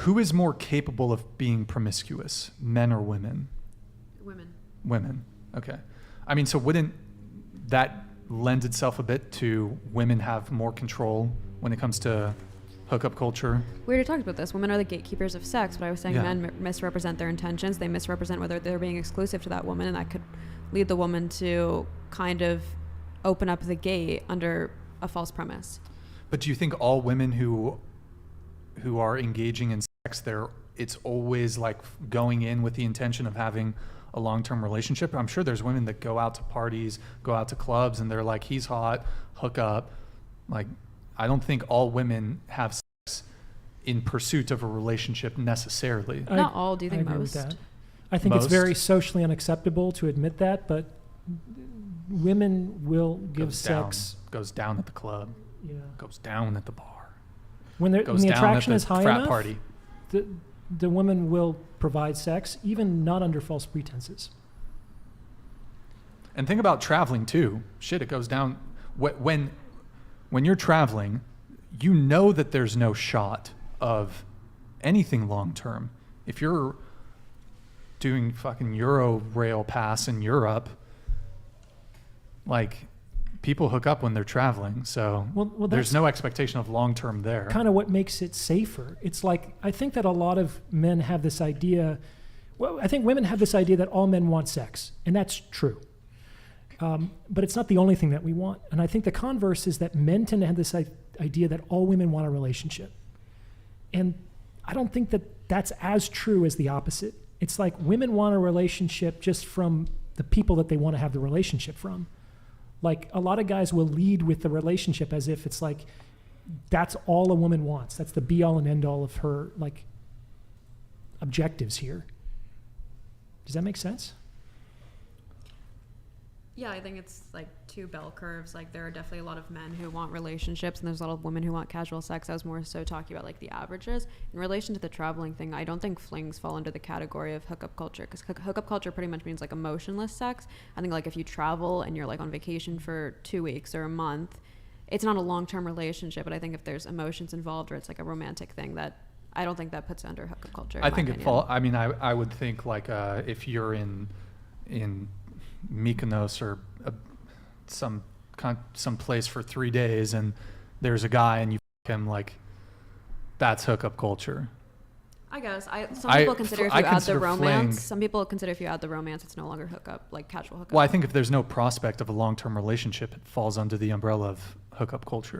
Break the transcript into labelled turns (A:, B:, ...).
A: who is more capable of being promiscuous, men or women?
B: Women.
A: Women. Okay. I mean, so wouldn't that lend itself a bit to women have more control when it comes to hookup culture?
B: We already talked about this. Women are the gatekeepers of sex, but I was saying
A: Yeah.
B: men misrepresent their intentions. They misrepresent whether they're being exclusive to that woman, and that could lead the woman to kind of open up the gate under a false premise.
A: But do you think all women who are engaging in sex, it's always like going in with the intention of having a long-term relationship? I'm sure there's women that go out to parties, go out to clubs, and they're like, he's hot, hook up. Like, I don't think all women have sex in pursuit of a relationship necessarily.
B: Not all. Do you think
C: I agree
B: most?
C: with that. I think
A: Most?
C: it's very socially unacceptable to admit that, but women will give sex.
A: Goes down at the club,
C: Yeah.
A: goes down at the bar,
C: When the
A: goes down
C: attraction
A: at
C: is
A: the
C: high
A: frat
C: enough,
A: party.
C: the women will provide sex, even not under false pretenses.
A: And think about traveling too. Shit, it goes down. When you're traveling, you know that there's no shot of anything long term. If you're doing fucking Euro rail pass in Europe, like, people hook up when they're traveling, so
C: Well,
A: there's
C: that's
A: no expectation of long term there.
C: kind of what makes it safer. It's like, I think that a lot of men have this idea. Well, I think women have this idea that all men want sex, and that's true. But it's not the only thing that we want. And I think the converse is that men tend to have this idea that all women want a relationship. And I don't think that that's as true as the opposite. It's like women want a relationship just from the people that they want to have the relationship from. Like, a lot of guys will lead with the relationship as if it's like, that's all a woman wants. That's the be all and end all of her, like, objectives here. Does that make sense?
B: Yeah, I think it's like two bell curves. Like, there are definitely a lot of men who want relationships, and there's a lot of women who want casual sex. I was more so talking about like the averages. In relation to the traveling thing, I don't think flings fall under the category of hookup culture, because hookup culture pretty much means like emotionless sex. I think like if you travel and you're like on vacation for 2 weeks or a month, it's not a long-term relationship. But I think if there's emotions involved or it's like a romantic thing, that I don't think that puts it under hookup culture.
A: I think I would think like if you're in Mykonos or some place for 3 days and there's a guy and you f him, like, that's hookup culture.
B: I guess some people consider if you add the romance.
A: Fling,
B: some people consider if you add the romance, it's no longer hookup, like casual hookup.
A: Well, I think if there's no prospect of a long-term relationship, it falls under the umbrella of hookup culture.